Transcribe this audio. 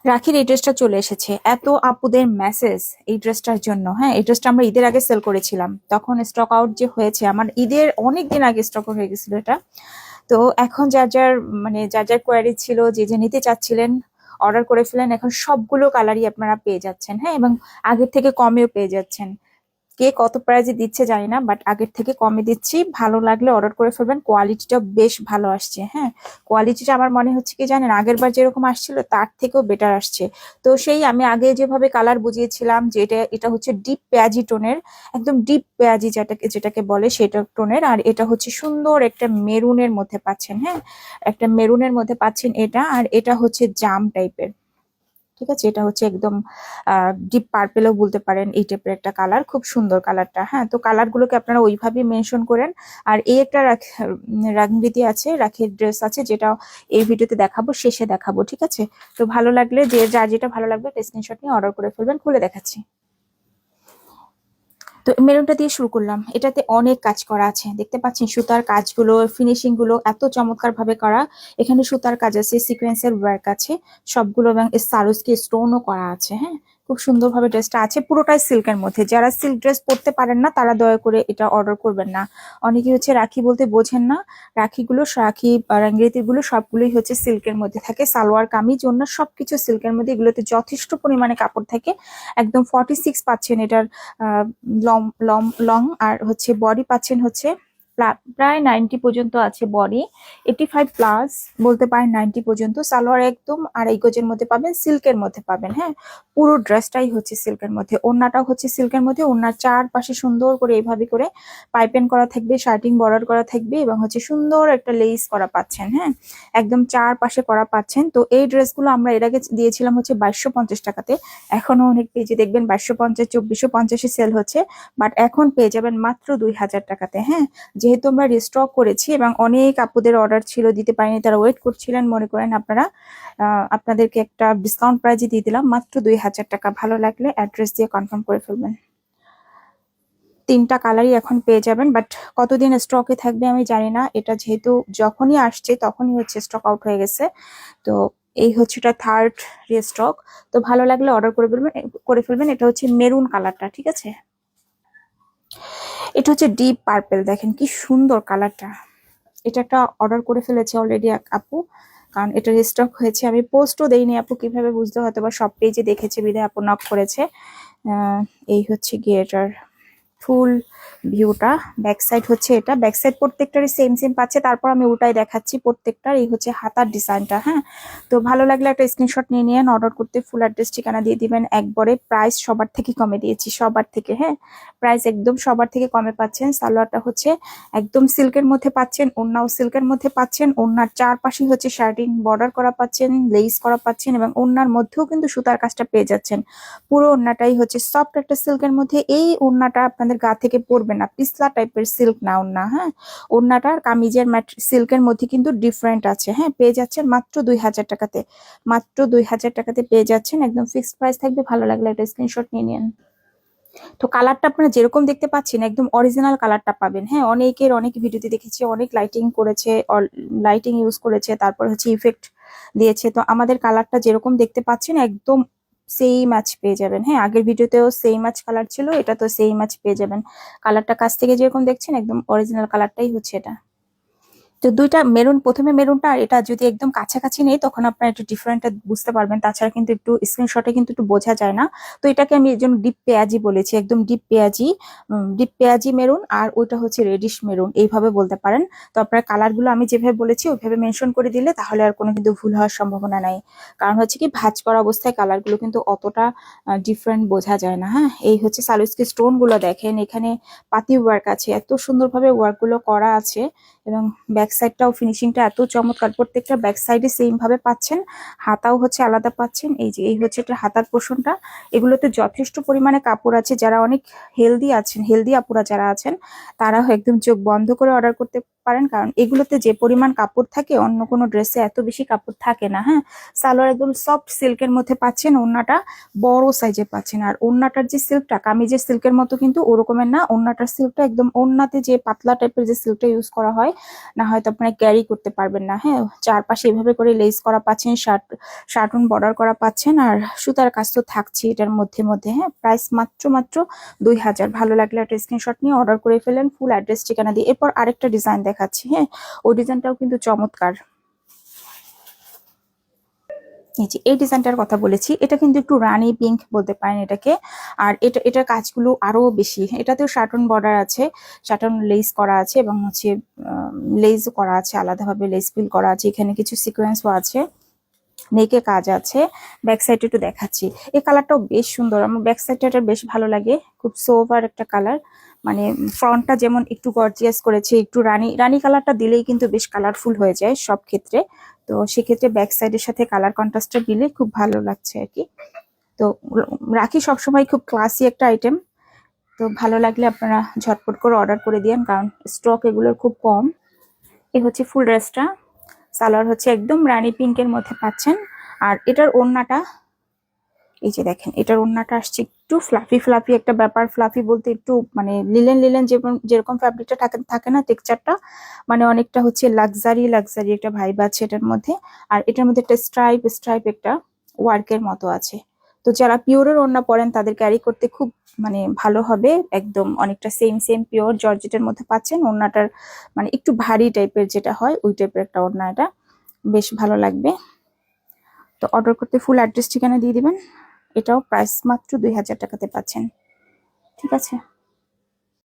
রাখির এই ড্রেসটা চলে এসেছে। এত আপুদের মেসেজ এই ড্রেসটার জন্য। হ্যাঁ, এই ড্রেসটা আমরা ঈদের আগে সেল করেছিলাম, তখন স্টক আউট যে হয়েছে, আমার ঈদের অনেক দিন আগে স্টক আউট হয়ে গেছিল এটা। তো এখন যার যার মানে যার যার কোয়ারি ছিল, যে যে নিতে চাচ্ছিলেন অর্ডার করে ফেলেন। এখন সবগুলো কালারই আপনারা পেয়ে যাচ্ছেন। হ্যাঁ, এবং আগের থেকে কমেও পেয়ে যাচ্ছেন। কে কত প্রাইজে দিচ্ছে জানি না, বাট আগের থেকে কমে দিচ্ছি। ভালো লাগলে অর্ডার করে ফেলবেন, কোয়ালিটিটা বেশ ভালো আসছে। হ্যাঁ, কোয়ালিটিটা আমার মনে হচ্ছে কি জানেন, আগের বার যেরকম আসছিল তার থেকেও বেটার আসছে। তো সেই আমি আগে যেভাবে কালার বুঝিয়েছিলাম যে এটা এটা হচ্ছে ডিপ পেঁয়াজি টোনের, একদম ডিপ পেঁয়াজি যেটাকে যেটাকে বলে সেটা টোনের। আর এটা হচ্ছে সুন্দর একটা মেরুনের মধ্যে পাচ্ছেন। হ্যাঁ, একটা মেরুনের মধ্যে পাচ্ছেন এটা। আর এটা হচ্ছে জাম টাইপের। ঠিক আছে, এটা হচ্ছে একদম ডিপ পার্পেলও বলতে পারেন, এই টাইপের একটা কালার, খুব সুন্দর কালারটা। হ্যাঁ, তো কালার গুলোকে আপনারা ওইভাবে মেনশন করেন। আর এই একটা রাগরীতি আছে, রাখির ড্রেস আছে, যেটা এই ভিডিওতে দেখাবো, শেষে দেখাবো। ঠিক আছে, তো ভালো লাগলে যে যার যেটা ভালো লাগবে একটা স্ক্রিনশট নিয়ে অর্ডার করে ফেলবেন। খুলে দেখাচ্ছি। তো মেরুনটা দিয়ে শুরু করলাম। এটাতে অনেক কাজ করা আছে, দেখতে পাচ্ছেন সুতার কাজগুলো, ফিনিশিং গুলো এত চমৎকার ভাবে করা। এখানে সুতার কাজ আছে, সিকোয়েন্সের ওয়ার্ক আছে সবগুলো, এবং সারোস্কি স্টোনও করা আছে। হ্যাঁ, খুব সুন্দরভাবে ড্রেসটা আছে, পুরোটাই সিল্কের মধ্যে। যারা সিল্ক ড্রেস পরতে পারেন না তারা দয়া করে এটা অর্ডার করবেন না। অনেকে হচ্ছে রাখি বলতে বোঝেন না। রাখিগুলো, রাখি রাঙ্গিতিগুলো সবগুলোই হচ্ছে সিল্কের মধ্যে থাকে। সালোয়ার কামিজ অন্য সবকিছু সিল্কের মধ্যে। এগুলোতে যথেষ্ট পরিমাণে কাপড় থাকে। একদম 46 পাচ্ছেন এটার লং লং লং। আর হচ্ছে বডি পাচ্ছেন হচ্ছে প্রায় 90 পর্যন্ত আছে বডি, 85+ বলতে পারেন, 90 পর্যন্ত। সালোয়ার একদম আড়াই গজের মধ্যে পাবেন, সিল্কের মধ্যে পাবেন। হ্যাঁ, পুরো ড্রেসটাই হচ্ছে সিল্কের মধ্যে। ওড়নাটাও হচ্ছে সিল্কের মধ্যে। ওড়নার চারপাশে সুন্দর করে এইভাবে করে পাইপিং করা থাকবে, শার্টিং বর্ডার করা থাকবে, এবং হচ্ছে সুন্দর একটা লেস করা পাচ্ছেন। হ্যাঁ, একদম চারপাশে করা পাচ্ছেন। তো এই ড্রেসগুলো আমরা এর আগে দিয়েছিলাম হচ্ছে 2250 টাকাতে। এখনো অনেক পেজে দেখবেন 2250, 2450-এ সেল হচ্ছে, বাট এখন পেয়ে যাবেন মাত্র 2000 টাকাতে। হ্যাঁ, যেহেতু আমরা রিস্টক করেছি এবং অনেক আপুদের অর্ডার ছিল, দিতে পারিনি, তারা ওয়েট করছিলেন, মনে করেন আপনারা, আপনাদেরকে একটা ডিসকাউন্ট প্রাইজে দিয়ে দিলাম মাত্র 2000 টাকা। ভালো লাগলে অ্যাড্রেস দিয়ে কনফার্ম করে ফেলবেন। তিনটা কালারই এখন পেয়ে যাবেন, বাট কতদিন স্টকে থাকবে আমি জানি না। এটা যেহেতু যখনই আসছে তখনই হচ্ছে স্টক আউট হয়ে গেছে। তো এই হচ্ছে এটা থার্ড রিস্টক। তো ভালো লাগলে অর্ডার করে ফেলবেন। এটা হচ্ছে মেরুন কালারটা। ঠিক আছে, এটা হচ্ছে ডিপ পার্পেল। দেখেন কি সুন্দর কালারটা। এটা একটা অর্ডার করে ফেলেছে অলরেডি এক আপু, কারণ এটা রিস্টক হয়েছে। আমি পোস্টও দেইনি, আপু কিভাবে বুঝতে, হয়তো বা সব পেজে দেখেছে বিধায় আপু নক করেছে। এই হচ্ছে গিয়ে এটার ফুল ভিউটা। ব্যাক সাইড হচ্ছে এটা। ব্যাক সাইড প্রত্যেকটারই সেম সেম পাচ্ছে। তারপর আমি উল্টাই দেখাচ্ছি প্রত্যেকটার। এই হচ্ছে হাতার ডিজাইনটা। হ্যাঁ, তো ভালো লাগলে একটা স্ক্রিনশট নিয়ে নিন। অর্ডার করতে ফুল অ্যাড্রেস ঠিকানা দিয়ে দিবেন একবারে। প্রাইস সবার থেকে কমে দিয়েছি, সবার থেকে। হ্যাঁ, প্রাইস একদম সবার থেকে কমে পাচ্ছেন। সালোয়ারটা হচ্ছে একদম সিল্কের মধ্যে পাচ্ছেন, ওড়নাও সিল্কের মধ্যে পাচ্ছেন। ওড়নার চারপাশে হচ্ছে শার্টিং বর্ডার করা পাচ্ছেন, লেস করা পাচ্ছেন, এবং ওড়নার মধ্যেও কিন্তু সুতার কাজটা পেয়ে যাচ্ছেন। পুরো ওড়নাটাই হচ্ছে সফট একটা সিল্কের মধ্যে। এই ওড়নাটা আপনাদের গা থেকে পড়বে না, পিছলা টাইপের সিল্ক না ওড়না। হ্যাঁ, ওড়নাটার কামিজের সিল্কের মধ্যে কিন্তু ডিফারেন্ট আছে। হ্যাঁ, পেয়ে যাচ্ছেন মাত্র 2000 টাকাতে। মাত্র 2000 টাকাতে পেয়ে যাচ্ছেন, একদম ফিক্সড প্রাইস থাকবে। ভালো লাগলে একটা স্ক্রিনশট নিয়ে নিন। তো কালারটা আপনারা যেরকম দেখতে পাচ্ছেন একদম অরিজিনাল কালারটা পাবেন। হ্যাঁ, অনেক ভিডিওতে দেখেছি অনেক লাইটিং করেছে, লাইটিং ইউজ করেছে, তারপর হচ্ছে ইফেক্ট দিয়েছে। তো আমাদের কালারটা যেরকম দেখতে পাচ্ছেন একদম সেই ম্যাচ পেয়ে যাবেন। হ্যাঁ, আগের ভিডিওতেও সেই ম্যাচ কালার ছিল, এটা তো সেই ম্যাচ পেয়ে যাবেন। কালারটা কাছ থেকে যেরকম দেখছেন একদম অরিজিনাল কালারটাই হচ্ছে এটা। তো দুইটা মেরুন, প্রথমে মেরুনটা আর এটা যদি একদম কাছাকাছি নেই তখন আপনারা একটু ডিফারেন্টটা বুঝতে পারবেন। তাছাড়া কিন্তু একটু স্ক্রিনশটে কিন্তু একটু বোঝা যায় না। তো এটাকে আমি এর জন্য ডিপ পেঁয়াজি বলেছি, একদম ডিপ পেঁয়াজি। ডিপ পেঁয়াজি মেরুন, আর ওইটা হচ্ছে রেডিশ মেরুন, এইভাবে বলতে পারেন। তো আপনার কালারগুলো আমি যেভাবে বলেছি ওইভাবে মেনশন করে দিলে তাহলে আর কোনো কিন্তু ভুল হওয়ার সম্ভাবনা নাই। কারণ হচ্ছে কি, ভাঁজ করা অবস্থায় কালারগুলো কিন্তু অতটা ডিফারেন্ট বোঝা যায় না। হ্যাঁ, এই হচ্ছে সালোয়ারস্কি স্টোন গুলো দেখেন, এখানে পাতি ওয়ার্ক আছে, এত সুন্দরভাবে ওয়ার্ক গুলো করা আছে। এবং ব্যাক সাইডটাও ফিনিশিংটা এত চমৎকার, প্রত্যেকটা ব্যাক সাইডে সেম ভাবে পাচ্ছেন। হাতাও হচ্ছে আলাদা পাচ্ছেন। এই যে এই হচ্ছে এটা হাতার পোর্শনটা। এগুলোতে যথেষ্ট পরিমাণে কাপড় আছে। যারা অনেক হেলদি আপুরা যারা আছেন তারা একদম চোখ বন্ধ করে অর্ডার করতে পারেন, কারণ এগুলোতে যে পরিমাণ কাপড় থাকে অন্য কোনো ড্রেসে এত বেশি কাপড় থাকে না। হ্যাঁ, সালোয়ার একদম সফট সিল্কের মধ্যে পাচ্ছেন, ওড়নাটা বড় সাইজের পাচ্ছেন। আর ওড়নাটার যে সিল্কটা কামিজের সিল্কের মতো কিন্তু ওরকমের না, ওড়নাটার সিল্কটা একদম ওড়নাতে যে পাতলা টাইপের যে সিল্কটা ইউজ করা হয় না, হয়তো আপনারা ক্যারি করতে পারবেন না। হ্যাঁ, চারপাশে এভাবে করে লেস করা পাচ্ছেন, শার্টুন বর্ডার করা পাচ্ছেন, আর সুতার কাজ তো থাকছে এটার মধ্যে মধ্যে। হ্যাঁ, প্রাইস মাত্র 2000। ভালো লাগলে একটা স্ক্রিনশট নিয়ে অর্ডার করে ফেলেন ফুল অ্যাড্রেস ঠিকানা দিয়ে। এরপর আরেকটা ডিজাইন দেখাচ্ছি। হ্যাঁ, ওই ডিজাইনটাও কিন্তু চমৎকার। এই ডিজাইনটার কথা বলেছি, এটা কিন্তু একটু রানী পিঙ্ক বলতে পারেন এটাকে। আর এটার কাজগুলো আরো বেশি। এটাতেও শার্টন বর্ডার আছে, শার্টন লেস করা আছে, এবং হচ্ছে লেস করা আছে, আলাদাভাবে লেস ফিল করা আছে। এখানে কিছু সিকোয়েন্সও আছে, নেকে কাজ আছে। ব্যাক সাইডে একটু দেখাচ্ছি। এই কালারটাও বেশ সুন্দর, আমার ব্যাক সাইডটা বেশ ভালো লাগে, খুব সোভার একটা কালার। মানে ফ্রন্টটা যেমন একটু গর্জিয়াস করেছে, একটু রানী রানী কালারটা দিলেই কিন্তু বেশ কালারফুল হয়ে যায় সব ক্ষেত্রে। তো সেক্ষেত্রে ব্যাক সাইডের সাথে কালার কন্ট্রাস্টটা দিলে খুব ভালো লাগছে আর কি। তো রাখি সবসময় খুব ক্লাসি একটা আইটেম। তো ভালো লাগলে আপনারা ঝটপট করে অর্ডার করে দিন, কারণ স্টক এগুলোর খুব কম। এই হচ্ছে ফুল ড্রেসটা, সালোয়ার হচ্ছে একদম রানী পিঙ্কের মধ্যে পাচ্ছেন। আর এটার ওড়নাটা এই যে দেখেন, এটার ওড়নাটা আসছে একটু ফ্লাফি ফ্লাফি একটা ব্যাপার। ফ্লাফি বলতে একটু মানে লিলেন লিলেন যেরকম ফ্যাব্রিকটা থাকে না, টেক্সচারটা মানে অনেকটা হচ্ছে লাক্সারি লাক্সারি একটা ভাইব আছে এটার মধ্যে। আর এটার মধ্যে একটা স্ট্রাইপ স্ট্রাইপ একটা ওয়ার্কের মতো আছে। তো যারা পিওরের ওড়না পরেন তাদের ক্যারি করতে খুব মানে ভালো হবে, একদম অনেকটা সেম সেম পিওর জর্জেটের মধ্যে পাচ্ছেন। ওড়নাটার মানে একটু ভারী টাইপের যেটা হয় ওই টাইপের একটা ওড়না, এটা বেশ ভালো লাগবে। তো অর্ডার করতে ফুল অ্যাড্রেস ঠিকানা দিয়ে দিবেন। এটাও প্রাইস মাত্র 2000 টাকাতে পাচ্ছেন। ঠিক আছে।